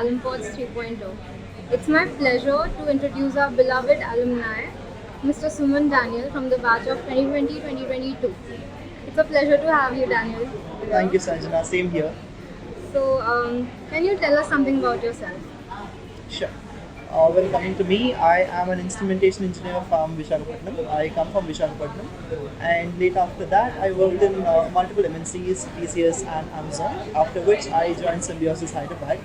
Alumpods 3.0. It's my pleasure to introduce our beloved alumni, Mr. Suman Daniel from the batch of 2020-2022. It's a pleasure to have you, Daniel. Thank you, Sanjana. Same here. So, can you tell us something about yourself? Sure. Well, coming to me, I am an instrumentation engineer from Vishakhapatnam. I come from Vishakhapatnam, and late after that, I worked in multiple MNCs, TCS, and Amazon. After which, I joined Symbiosis Hyderabad.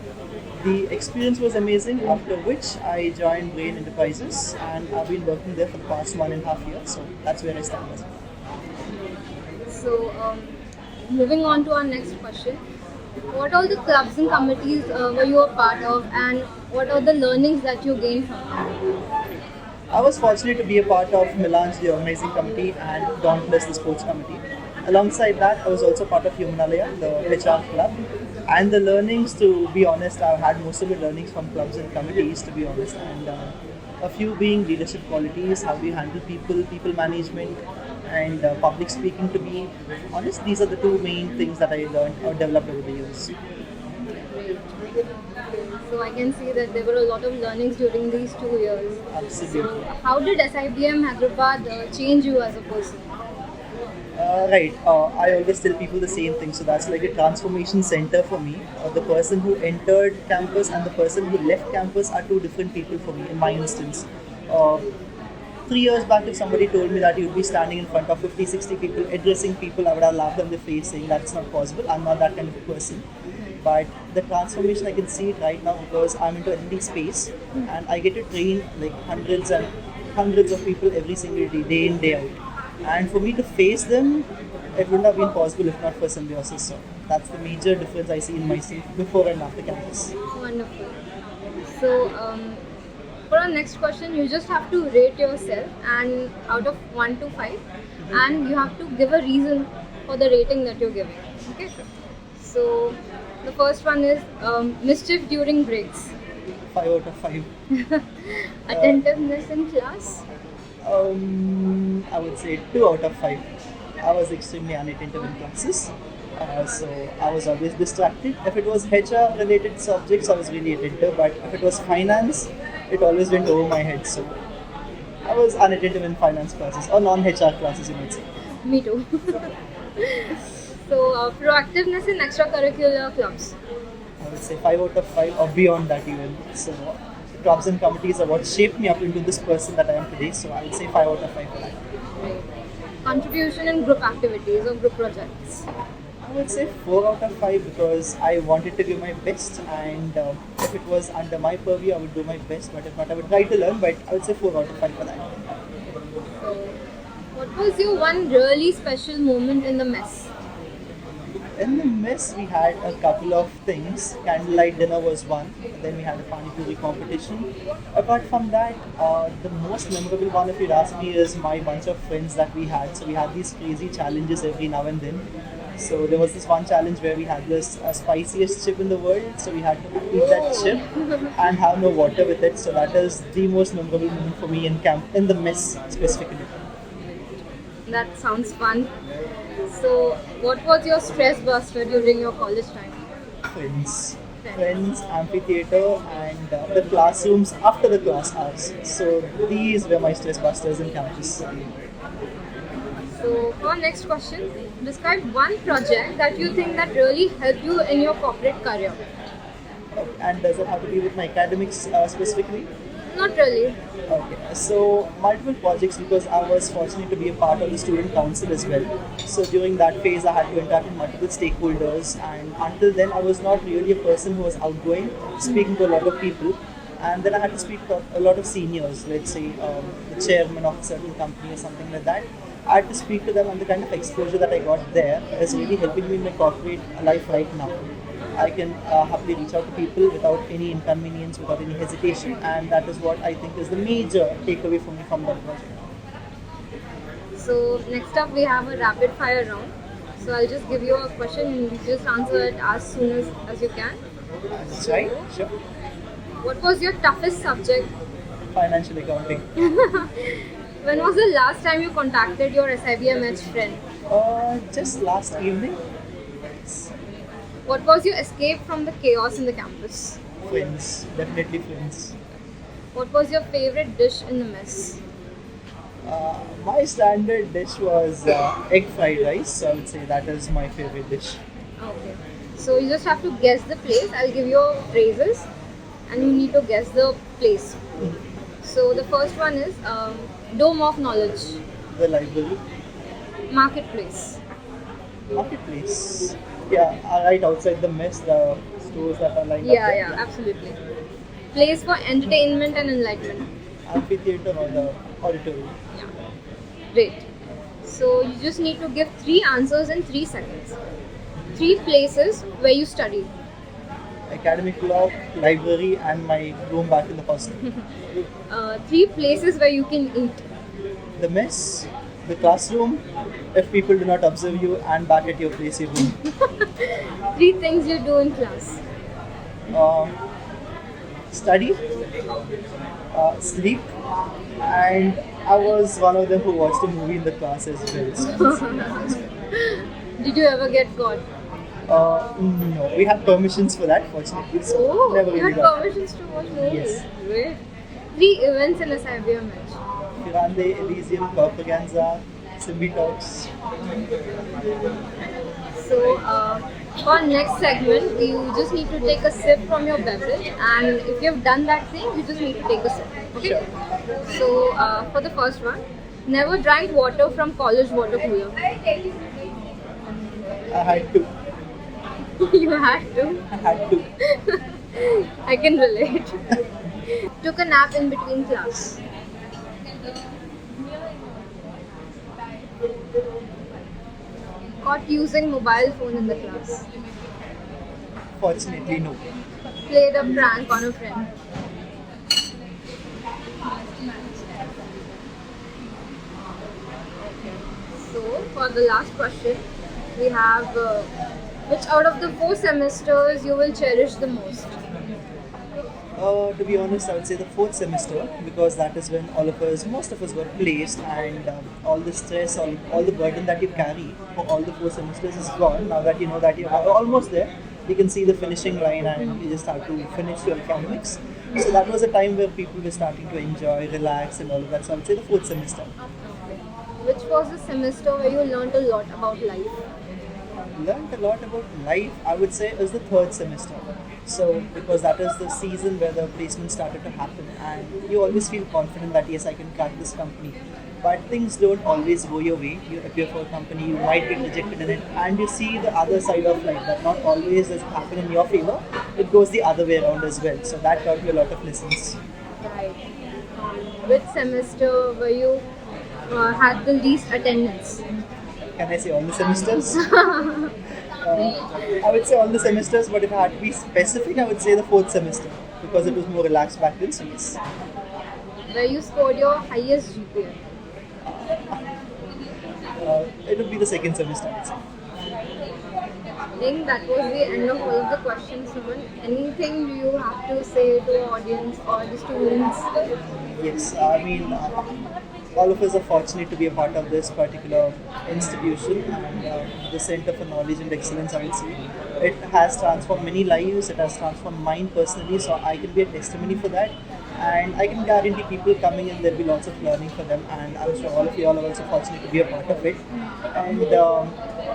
The experience was amazing. After which, I joined Brain Enterprises, and I've been working there for the past 1.5 years. So that's where I stand. So, moving on to our next question. What all the clubs and committees were you a part of, and what are the learnings that you gained from them? I was fortunate to be a part of Melange, the organizing committee, and Dauntless, the sports committee. Alongside that, I was also part of Humanalaya, the HR club. And the learnings, to be honest, I've had most of the learnings from clubs and committees, to be honest. And a few being leadership qualities, how we handle people, people management, and public speaking, to be honest. These are the two main things that I learned or developed over the years. So, I can see that there were a lot of learnings during these 2 years. Absolutely. How did SIBM Hyderabad change you as a person? Right. I always tell people the same thing. So that's like a transformation center for me. The person who entered campus and the person who left campus are two different people for me. In my instance, 3 years back, if somebody told me that you'd be standing in front of 50, 60 people, addressing people, I would have laughed on their face, saying that's not possible. I'm not that kind of a person. But the transformation, I can see it right now because I'm into L&D space, and I get to train like hundreds and hundreds of people every single day, day in, day out. And for me to face them, it wouldn't have been possible if not for Symbiosis. So that's the major difference I see in myself before and after campus. Wonderful. So, for our next question, you just have to rate yourself and out of 1 to 5, and you have to give a reason for the rating that you're giving. Okay. So, the first one is mischief during breaks, 5 out of 5. attentiveness in class, I would say 2 out of 5. I was extremely inattentive in classes. So I was always distracted. If it was HR related subjects, I was really attentive, but if it was finance, it always went over my head. So I was inattentive in finance classes or non-HR classes, you might say. me too. So, proactiveness in extracurricular clubs, I would say 5 out of 5 or beyond that even. So the clubs and committees are what shaped me up into this person that I am today. So I would say 5 out of 5 for that. right? Contribution in group activities or group projects. I would say 4 out of 5 because I wanted to give my best, and if it was under my purview, I would do my best. But if not, I would try to learn. But I would say 4 out of 5 for that. So, what was your one really special moment in the mess? In the mess, we had a couple of things. Candlelight dinner was one. Then we had a pani puri competition. Apart from that, the most memorable one, if you'd ask me, is my bunch of friends that we had. So we had these crazy challenges every now and then. So there was this one challenge where we had this spiciest chip in the world. So we had to eat that chip and have no water with it. So that is the most memorable moment for me in camp, in the mess specifically. That sounds fun. So, what was your stress buster during your college time? Friends, amphitheater, and the classrooms after the class hours. So these were my stress busters in campus. So, for our next question, describe one project that you think that really helped you in your corporate career. And does it have to be with my academics specifically? Not really. Okay, so multiple projects because I was fortunate to be a part of the student council as well. So during that phase, I had to interact with multiple stakeholders, and until then, I was not really a person who was outgoing, speaking to a lot of people. And then I had to speak to a lot of seniors, let's say the chairman of a certain company or something like that. I had to speak to them, and the kind of exposure that I got there is really helping me in my corporate life right now. I can happily reach out to people without any inconvenience, without any hesitation, and that is what I think is the major takeaway for me from that project. So, next up, we have a rapid fire round. So, I'll just give you a question and you just answer it as soon as you can. That's right, sure. What was your toughest subject? Financial accounting. When was the last time you contacted your SIBM friend? Just last evening. What was your escape from the chaos in the campus? Friends, definitely friends. What was your favorite dish in the mess? My standard dish was egg fried rice, so I would say that is my favorite dish. Okay. So you just have to guess the place. I'll give you phrases and you need to guess the place. So the first one is Dome of Knowledge, The library, Marketplace, marketplace. Yeah, right outside the mess, the stores that are lined up yeah, there. yeah, absolutely. Place for entertainment and enlightenment. Amphitheater or the auditorium. Yeah. Great. So you just need to give three answers in 3 seconds. Three places where you studied. Academic block, library, and my room back in the hostel. Three places where you can eat. The mess, the classroom, if people do not observe you, and back at your place, your room. Three things you do in class. Um, Study, sleep, and I was one of them who watched a movie in the class as well. So, Did you ever get caught? no, we had permissions for that, fortunately. So Oh, never you really had got. permissions to watch movies. Yes. Great. Three events in a Sabia match. Firande, Elysium, Propaganda, Simbi Talks. So, for next segment, you just need to take a sip from your beverage, and if you've done that thing, you just need to take a sip. Okay. Sure. So, for the first one, never drank water from college water cooler. I had to. You had to. I had to. I can relate. Took a nap in between class. Caught using mobile phone in the class. Fortunately, no. Played a prank on a friend. So, for the last question, we have which out of the 4 semesters you will cherish the most? To be honest, I would say the fourth semester because that is when all of us, most of us were placed and all the stress, all the burden that you carry for all the 4 semesters is gone. Now that you know that you are almost there, you can see the finishing line and you just have to finish your academics. So that was a time where people were starting to enjoy, relax and all of that. So I would say the fourth semester. Which was the semester where you learned a lot about life? Learned a lot about life, I would say, is the third semester. So, because that is the season where the placement started to happen, and you always feel confident that yes, I can crack this company. But things don't always go your way. You appear for a company, you might get rejected in it, and you see the other side of life that not always does happen in your favor, it goes the other way around as well. So, that taught me a lot of lessons. Right. Which semester were you had the least attendance? Can I say all the semesters? I would say all the semesters, but if I had to be specific, I would say the fourth semester because it was more relaxed back then. So yes, Where you scored your highest GPA? it would be the second semester. I would say. I think that was the end of all of the questions, Suman. Anything do you have to say to the audience or the students? Yes, I mean, all of us are fortunate to be a part of this particular institution and the Center for Knowledge and Excellence, I would say. It has transformed many lives, it has transformed mine personally, so I can be a testimony for that. And I can guarantee people coming in, there'll be lots of learning for them, and I'm sure all of you all are also fortunate to be a part of it. And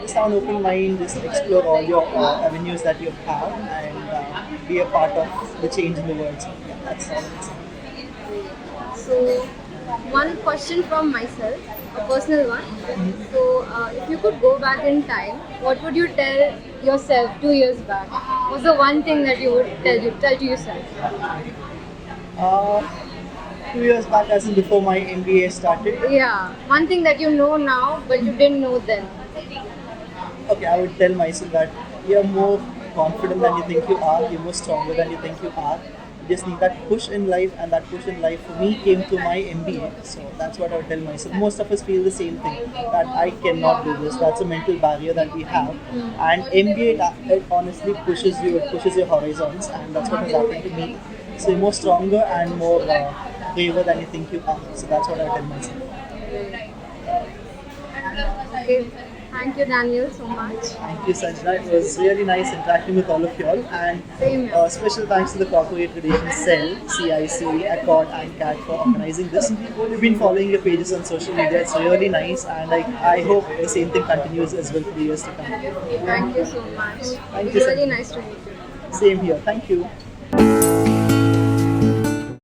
just have an open mind, just explore all your avenues that you have, and be a part of the change in the world. So, yeah, that's all. So, one question from myself, a personal one. So, if you could go back in time, what would you tell yourself 2 years back? What's the one thing that you would tell to yourself? 2 years back, as in before my MBA started. Yeah, one thing that you know now, but you didn't know then. Okay, I would tell myself that you're more confident than you think you are, you're more stronger than you think you are. You just need that push in life, and that push in life for me came through my MBA. So that's what I would tell myself. Most of us feel the same thing, that I cannot do this. That's a mental barrier that we have. And MBA, it honestly pushes you, it pushes your horizons, and that's what has happened to me. So you're more stronger and more braver than you think you are. So that's what I tell myself. Okay. Thank you, Daniel, so much. Thank you, Sanjana. It was really nice interacting with all of you all. And Same here. special thanks to the Corporate Relations Cell, CIC, Accord, and CAT for organizing this. We've been following your pages on social media. It's really nice, and like I hope the same thing continues as well for the years to come. Thank you so much. Thank It's you, really Sanjana. nice to meet you. Same here. Thank you.